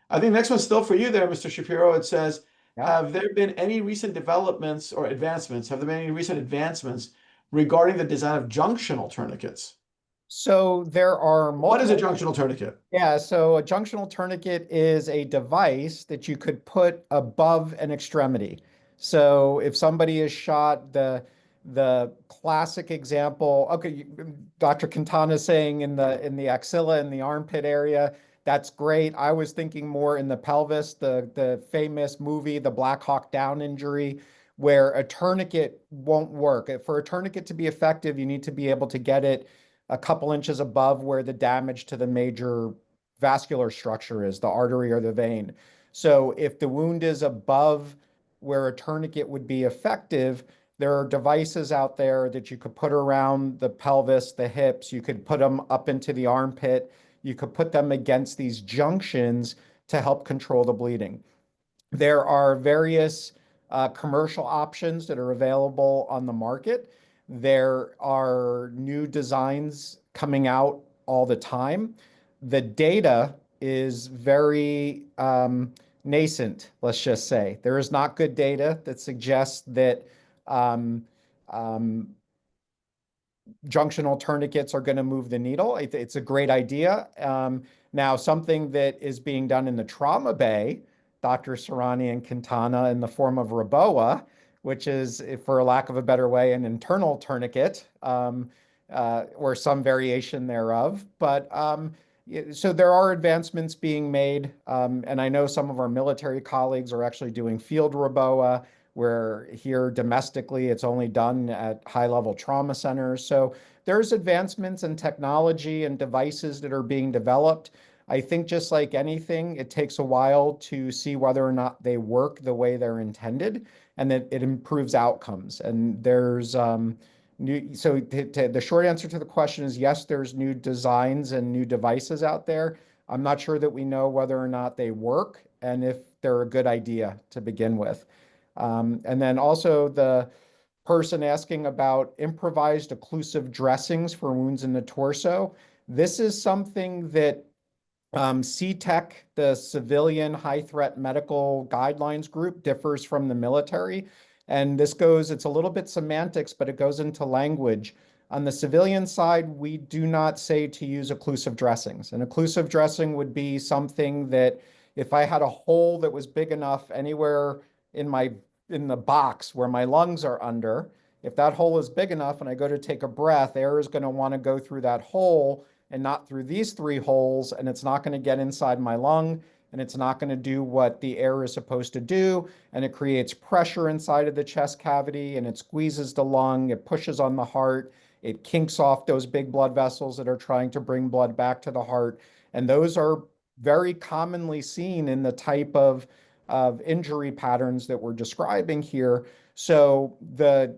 I think next one's still for you there, Mr. Shapiro. It says, have there been any recent developments or advancements? Have there been any recent advancements regarding the design of junctional tourniquets? So there are What is a multiple. junctional tourniquet? Yeah, so a junctional tourniquet is a device that you could put above an extremity. So if somebody is shot, the classic example, okay, Dr. Quintana is saying in the axilla, in the armpit area, that's great. I was thinking more in the pelvis, the famous movie, the Black Hawk Down injury, where a tourniquet won't work. For a tourniquet to be effective, you need to be able to get it a couple inches above where the damage to the major vascular structure is, the artery or the vein. So if the wound is above where a tourniquet would be effective, there are devices out there that you could put around the pelvis, the hips. You could put them up into the armpit. you could put them against these junctions to help control the bleeding. There are various commercial options that are available on the market. There are new designs coming out all the time. The data is very nascent, let's just say. There is not good data that suggests that um, um, junctional tourniquets are going to move the needle. It's a great idea. Now, something that is being done in the trauma bay, Dr. Sarani and Quintana, in the form of Reboa, which is, for lack of a better way, an internal tourniquet or some variation thereof. But so there are advancements being made. And I know some of our military colleagues are actually doing field Reboa, where here domestically it's only done at high-level trauma centers. So there's advancements in technology and devices that are being developed. I think just like anything, it takes a while to see whether or not they work the way they're intended and that it improves outcomes. And there's the short answer to the question is yes, there's new designs and new devices out there. I'm not sure that we know whether or not they work and if they're a good idea to begin with. And then also the person asking about improvised occlusive dressings for wounds in the torso. This is something that CTEC, the Civilian High Threat Medical Guidelines Group, differs from the military. And this goes, it's a little bit semantics, but it goes into language. On the civilian side, we do not say to use occlusive dressings. An occlusive dressing would be something that if I had a hole that was big enough anywhere in the box where my lungs are under, if that hole is big enough and I go to take a breath, air is going to want to go through that hole and not through these three holes, and it's not going to get inside my lung, and it's not going to do what the air is supposed to do, and it creates pressure inside of the chest cavity, and it squeezes the lung, it pushes on the heart, it kinks off those big blood vessels that are trying to bring blood back to the heart, and those are very commonly seen in the type of injury patterns that we're describing here. So the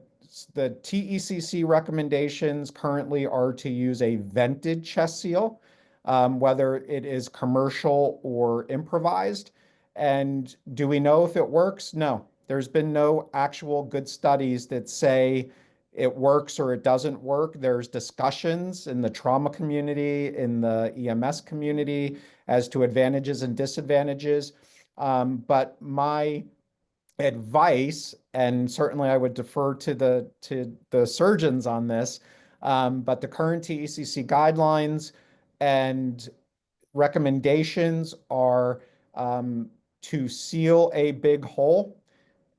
TECC recommendations currently are to use a vented chest seal, whether it is commercial or improvised. And do we know if it works? No. There's been no actual good studies that say it works or it doesn't work. There's discussions in the trauma community, in the EMS community as to advantages and disadvantages. But my advice, and certainly I would defer to the surgeons on this, but the current TECC guidelines and recommendations are to seal a big hole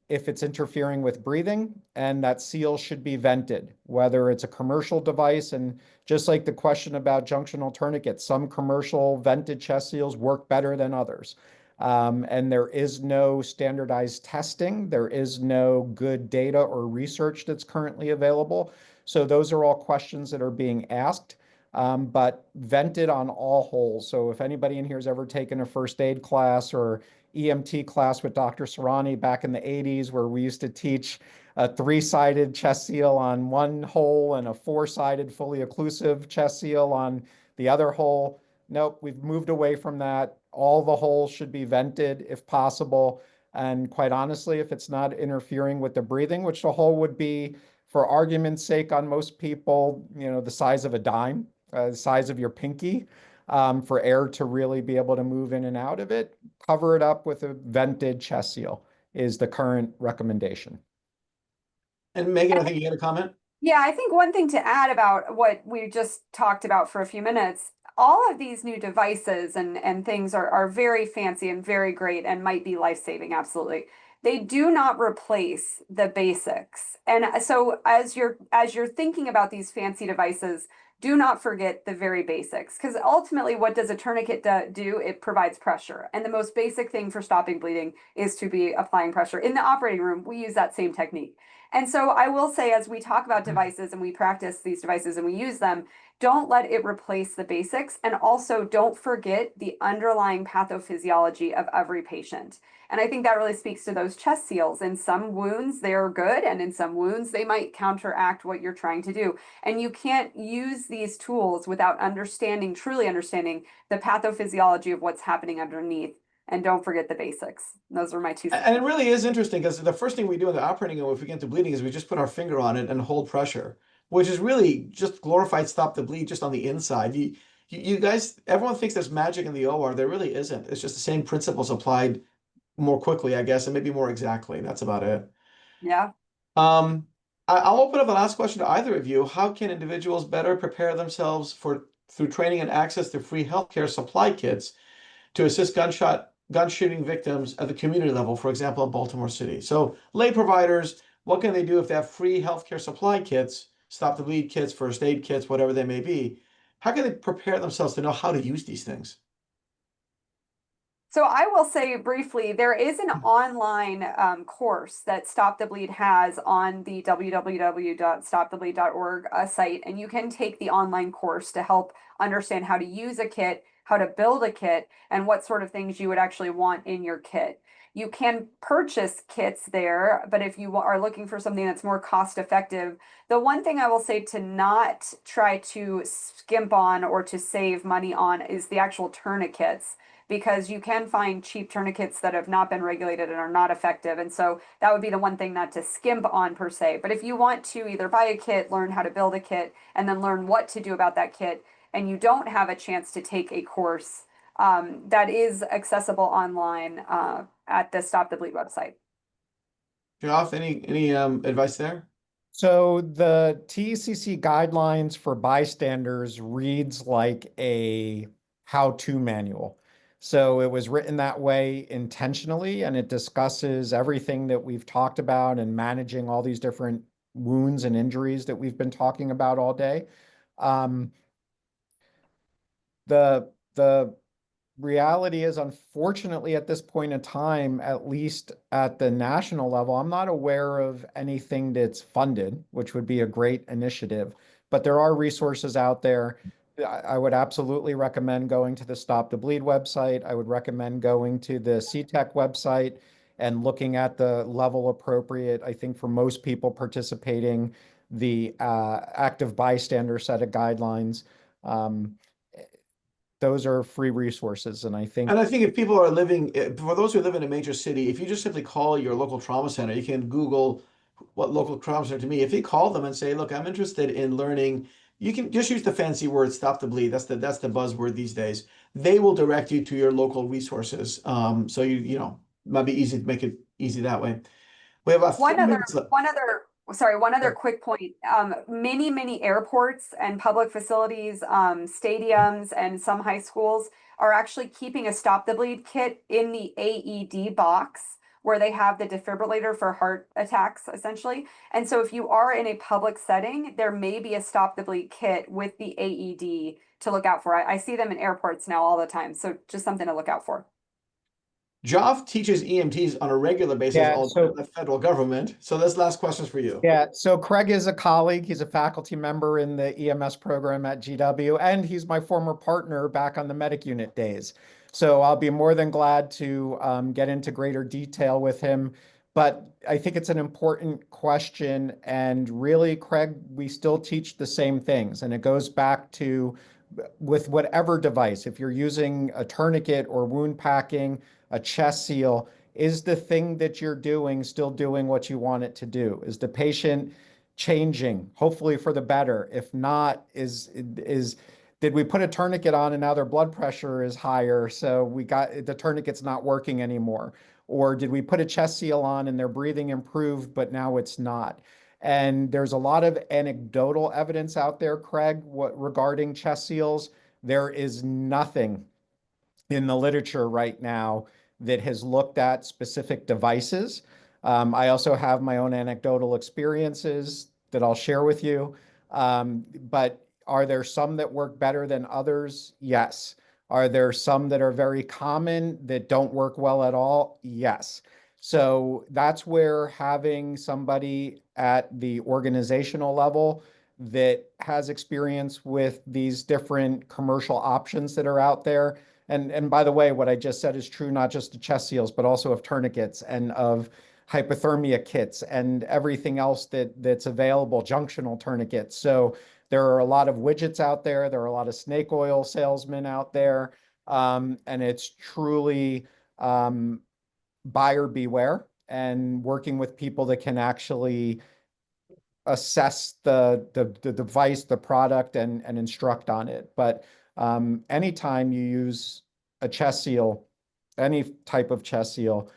if it's interfering with breathing, and that seal should be vented, whether it's a commercial device. And just like the question about junctional tourniquets, some commercial vented chest seals work better than others. And there is no standardized testing. There is no good data or research that's currently available. So those are all questions that are being asked, but vented on all holes. So if anybody in here has ever taken a first aid class or EMT class with Dr. Sarani back in the 80s, where we used to teach a 3-sided chest seal on one hole and a 4-sided fully occlusive chest seal on the other hole. Nope, we've moved away from that. All the holes should be vented if possible. And quite honestly, if it's not interfering with the breathing, which the hole would be, for argument's sake, on most people, the size of a dime, the size of your pinky, for air to really be able to move in and out of it, cover it up with a vented chest seal is the current recommendation. And Megan, I think you had a comment? Yeah, I think one thing to add about what we just talked about for a few minutes, all of these new devices and things are very fancy and very great and might be life-saving, absolutely. They do not replace the basics. And so as you're thinking about these fancy devices, do not forget the very basics, because ultimately what does a tourniquet do? It provides pressure. And the most basic thing for stopping bleeding is to be applying pressure. In the operating room, we use that same technique. And so I will say, as we talk about devices and we practice these devices and we use them, don't let it replace the basics. And also don't forget the underlying pathophysiology of every patient. And I think that really speaks to those chest seals. In some wounds, they're good, and in some wounds, they might counteract what you're trying to do. And you can't use these tools without understanding, truly understanding the pathophysiology of what's happening underneath. And don't forget the basics. Those are my two And it really is interesting because the first thing we do in the operating room if we get into bleeding is we just put our finger on it and hold pressure, which is really just glorified stop the bleed just on the inside. You guys, everyone thinks there's magic in the OR. There really isn't. It's just the same principles applied more quickly, I guess, and maybe more exactly. That's about it. Yeah. I'll open up the last question to either of you. How can individuals better prepare themselves through training and access to free healthcare supply kits to assist gun shooting victims at the community level, for example, in Baltimore City? So lay providers, what can they do if they have free healthcare supply kits, stop the bleed kits, first aid kits, whatever they may be? How can they prepare themselves to know how to use these things? So I will say briefly, there is an online course that Stop the Bleed has on the www.stopthebleed.org site, and you can take the online course to help understand how to use a kit, how to build a kit, and what sort of things you would actually want in your kit. You can purchase kits there, but if you are looking for something that's more cost effective, the one thing I will say to not try to skimp on or to save money on is the actual tourniquets, because you can find cheap tourniquets that have not been regulated and are not effective. And so that would be the one thing not to skimp on per se. But if you want to either buy a kit, learn how to build a kit, and then learn what to do about that kit, and you don't have a chance to take a course, that is accessible online at the Stop the Bleed website. Geoff, any advice there? So the TECC guidelines for bystanders reads like a how-to manual. So it was written that way intentionally, and it discusses everything that we've talked about and managing all these different wounds and injuries that we've been talking about all day. The reality is, unfortunately, at this point in time, at least at the national level, I'm not aware of anything that's funded, which would be a great initiative. But there are resources out there. I would absolutely recommend going to the Stop the Bleed website. I would recommend going to the CTEC website and looking at the level appropriate, I think, for most people participating, the active bystander set of guidelines. Those are free resources. And I think if people are living, for those who live in a major city, if you just simply call your local trauma center, you can Google what local trauma center to me. If you call them and say, look, I'm interested in learning, you can just use the fancy word stop the bleed. That's the buzzword these days. They will direct you to your local resources. So you know, might be easy to make it easy that way. We have about 4 minutes left. One other quick point. Many airports and public facilities, stadiums, and some high schools are actually keeping a Stop the Bleed kit in the AED box where they have the defibrillator for heart attacks, essentially. And so if you are in a public setting, there may be a Stop the Bleed kit with the AED to look out for. I see them in airports now all the time. So just something to look out for. Geoff teaches EMTs on a regular basis all in the federal government. So this last question's for you. Yeah, so Craig is a colleague. He's a faculty member in the EMS program at GW, and he's my former partner back on the medic unit days. So I'll be more than glad to get into greater detail with him. But I think it's an important question. And really, Craig, we still teach the same things. And it goes back to with whatever device, if you're using a tourniquet or wound packing, a chest seal, is the thing that you're doing still doing what you want it to do? Is the patient changing, hopefully for the better? If not, did we put a tourniquet on and now their blood pressure is higher, so the tourniquet's not working anymore? Or did we put a chest seal on and their breathing improved, but now it's not? And there's a lot of anecdotal evidence out there, Craig, regarding chest seals. There is nothing in the literature right now that has looked at specific devices. I also have my own anecdotal experiences that I'll share with you. But are there some that work better than others? Yes. Are there some that are very common that don't work well at all? Yes. So that's where having somebody at the organizational level that has experience with these different commercial options that are out there. And by the way, what I just said is true not just of chest seals, but also of tourniquets and of hypothermia kits and everything else that's available, junctional tourniquets. So there are a lot of widgets out there. There are a lot of snake oil salesmen out there. And it's truly buyer beware and working with people that can actually assess the device, the product, and instruct on it. But anytime you use a chest seal, any type of chest seal,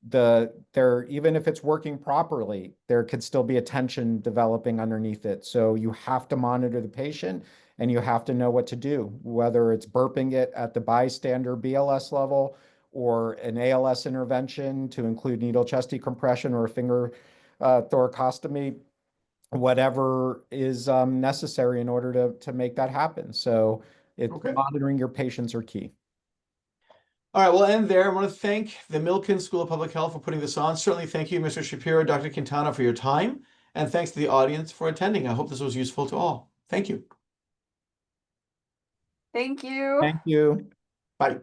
even if it's working properly, there could still be a tension developing underneath it. So you have to monitor the patient and you have to know what to do, whether it's burping it at the bystander BLS level or an ALS intervention to include needle chest decompression or a finger thoracostomy, whatever is necessary in order to make that happen. So Okay. monitoring your patients are key. All right, we'll end there. I want to thank the Milken School of Public Health for putting this on. Certainly thank you, Mr. Shapiro, Dr. Quintana, for your time. And thanks to the audience for attending. I hope this was useful to all. Thank you. Thank you. Thank you. Bye.